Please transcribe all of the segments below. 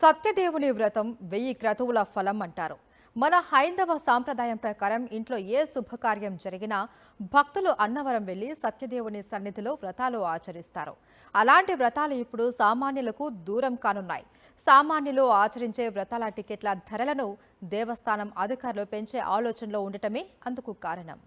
సత్యదేవుని వ్రతం 1000 క్రతువుల ఫలం అంటారు. మన హైందవ సాంప్రదాయం ప్రకారం ఇంట్లో ఏ శుభకార్యం జరిగినా భక్తులు అన్నవరం వెళ్లి సత్యదేవుని సన్నిధిలో వ్రతాలు ఆచరిస్తారు. అలాంటి వ్రతాలు ఇప్పుడు సామాన్యులకు దూరం కానున్నాయి. సామాన్యులు ఆచరించే వ్రతాల టికెట్ల ధరలను దేవస్థానం అధికారులు పెంచే ఆలోచనలో ఉండటమే అందుకు కారణం.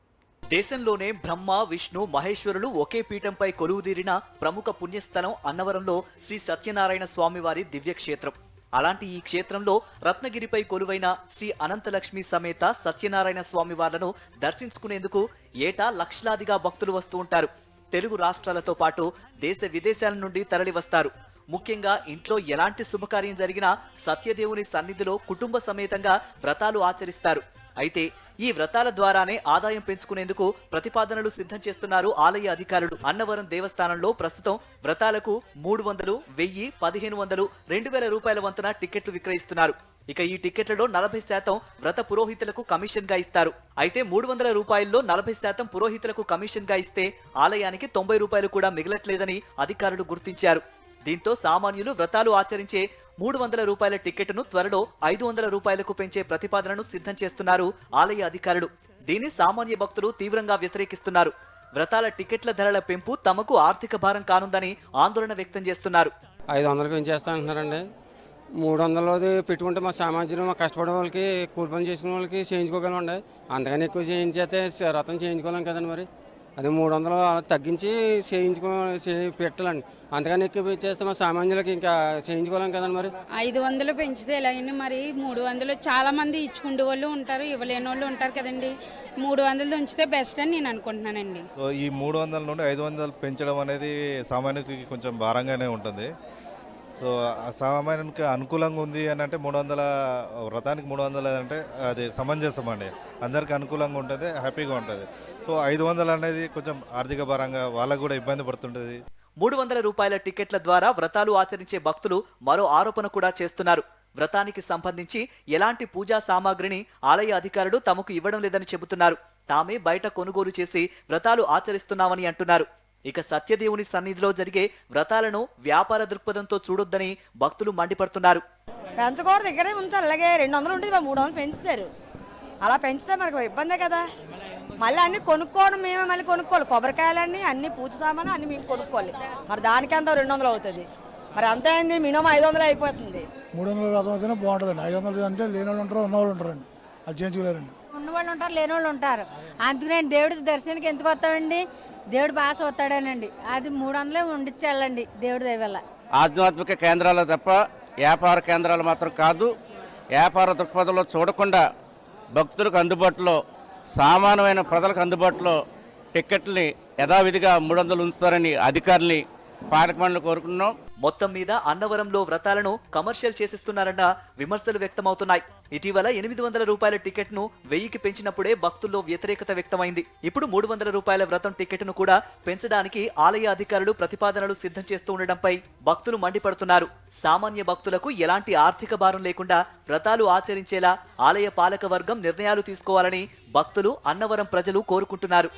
దేశంలోనే బ్రహ్మ, విష్ణు, మహేశ్వరులు ఒకే పీఠంపై కొలువుదీరిన ప్రముఖ పుణ్యస్థలం అన్నవరంలో శ్రీ సత్యనారాయణ స్వామివారి దివ్యక్షేత్రం. అలాంటి ఈ క్షేత్రంలో రత్నగిరిపై కొలువైన శ్రీ అనంతలక్ష్మి సమేత సత్యనారాయణ స్వామి వార్లను దర్శించుకునేందుకు ఏటా లక్షలాదిగా భక్తులు వస్తూ ఉంటారు. తెలుగు రాష్ట్రాలతో పాటు దేశ విదేశాల నుండి తరలి వస్తారు. ముఖ్యంగా ఇంట్లో ఎలాంటి శుభకార్యం జరిగినా సత్యదేవుని సన్నిధిలో కుటుంబ సమేతంగా వ్రతాలు ఆచరిస్తారు. అయితే ఈ వ్రతాల ద్వారానే ఆదాయం పెంచుకునేందుకు ప్రతిపాదనలు సిద్ధం చేస్తున్నారు ఆలయ అధికారులు. అన్నవరం దేవస్థానంలో ప్రస్తుతం వ్రతాలకు 300, 1000, 1500, 2000 రూపాయల వంతున టికెట్లు విక్రయిస్తున్నారు. ఇక ఈ టికెట్లలో 40% వ్రత పురోహితులకు కమిషన్ గా ఇస్తారు. అయితే 300 రూపాయల్లో 40% పురోహితులకు కమిషన్ గా ఇస్తే ఆలయానికి 90 రూపాయలు కూడా మిగలట్లేదని అధికారులు గుర్తించారు. దీంతో సామాన్యులు వ్రతాలు ఆచరించే 300 రూపాయల టికెట్ను త్వరలో 500 రూపాయలకు పెంచే ప్రతిపాదనను సిద్ధం చేస్తున్నారు ఆలయ అధికారులు. దీన్ని సామాన్య భక్తులు తీవ్రంగా వ్యతిరేకిస్తున్నారు. వ్రతాల టికెట్ల ధరల పెంపు తమకు ఆర్థిక భారం కానుందని ఆందోళన వ్యక్తం చేస్తున్నారు. 500 పెంచేస్తా అంటున్నారండి. 300 పెట్టుకుంటే మా సామాన్యులు, మా కష్టపడే వాళ్ళకి, కూలి పని చేసుకునే వాళ్ళకి చేయించుకోగలండి. అంతకని ఎక్కువ చేయించేస్తే రథం చేయించుకోలేం కదండి. మరి అది 300 తగ్గించి పెట్టాలండి. అంతకని ఎక్కువ చేస్తే మా సామాన్యులకి ఇంకా చేయించుకోలేం కదండి. మరి 500 పెంచితే ఎలాగండి? మరి 300 చాలా మంది ఇచ్చుకుండే వాళ్ళు ఉంటారు, ఇవ్వలేని వాళ్ళు ఉంటారు కదండి. 300 ఉంచితే బెస్ట్ అని నేను అనుకుంటున్నానండి. ఈ 300 నుండి 500 పెంచడం అనేది సామాన్యుడికి కొంచెం భారంగానే ఉంటుంది. సో సామాన్యునికి అనుకూలంగా ఉంది అని అంటే 300 వ్రతానికి 300 అంటే అది సమంజసం అండి. అందరికీ అనుకూలంగా ఉంటుంది, హ్యాపీగా ఉంటుంది. సో 500 అనేది కొంచెం ఆర్థిక పరంగా వాళ్ళకు కూడా ఇబ్బంది పడుతుంటుంది. 300 రూపాయల టికెట్ల ద్వారా వ్రతాలు ఆచరించే భక్తులు మరో ఆరోపణ కూడా చేస్తున్నారు. వ్రతానికి సంబంధించి ఎలాంటి పూజా సామాగ్రిని ఆలయ అధికారులు తమకు ఇవ్వడం లేదని చెబుతున్నారు. తామే బయట కొనుగోలు చేసి వ్రతాలు ఆచరిస్తున్నామని అంటున్నారు. ఇక సత్యదేవుని సన్నిధిలో జరిగే వ్రతాలను వ్యాపార దృక్పథంతో చూడొద్దని భక్తులు మండిపడుతున్నారు. పెంచకూడదు, ఇక్కడే ఉంచాలి. అలాగే 200 ఉంటుంది, 300 పెంచుతారు. అలా పెంచితే మనకు ఇబ్బందే కదా. మళ్ళీ అన్ని కొనుక్కోవడం, మేమే మళ్ళీ కొనుక్కోవాలి. కొబ్బరికాయలన్నీ, అన్ని పూజ సామాను అన్ని మేము కొనుక్కోవాలి. మరి దానికి అంత 200 అవుతుంది. మరి అంత అయింది, మినిమం 500 అయిపోతుంది. 300 వ్రతం అయితేనే బాగుంటుందండి. 500 అంటే లేని వాళ్ళు ఉంటారు, ఉన్నవాళ్ళు ఉంటారండి. అది చేయించుకోలేరండి. ఉన్నవాళ్ళు ఉంటారు, లేని వాళ్ళు ఉంటారు. అందుకనే దేవుడి దర్శనానికి ఎందుకు వస్తామండి? దేవుడు బాగా చూస్తాడేనండి. అది 300 ఉండిచ్చాలండి దేవుడి దయ వల్ల. ఆధ్యాత్మిక కేంద్రాలు తప్ప వ్యాపార కేంద్రాలు మాత్రం కాదు. వ్యాపార దృక్పథంలో చూడకుండా భక్తులకు అందుబాటులో, సామాన్యమైన ప్రజలకు అందుబాటులో టిక్కెట్ని యథావిధిగా 300 ఉంచుతారని అధికారుల్ని, పాలక మండలి కోరుకున్నాం. మొత్తం మీద అన్నవరంలో వ్రతాలను కమర్షియల్ చేసిస్తున్నారన్న విమర్శలు వ్యక్తమవుతున్నాయి. ఇటీవల 800 రూపాయల టికెట్ను 1000కి పెంచినప్పుడే భక్తుల్లో వ్యతిరేకత వ్యక్తమైంది. ఇప్పుడు 300 రూపాయల వ్రతం టికెట్ను కూడా పెంచడానికి ఆలయ అధికారులు ప్రతిపాదనలు సిద్ధం చేస్తూ ఉండడంపై భక్తులు మండిపడుతున్నారు. సామాన్య భక్తులకు ఎలాంటి ఆర్థిక భారం లేకుండా వ్రతాలు ఆచరించేలా ఆలయ పాలక వర్గం నిర్ణయాలు తీసుకోవాలని భక్తులు, అన్నవరం ప్రజలు కోరుకుంటున్నారు.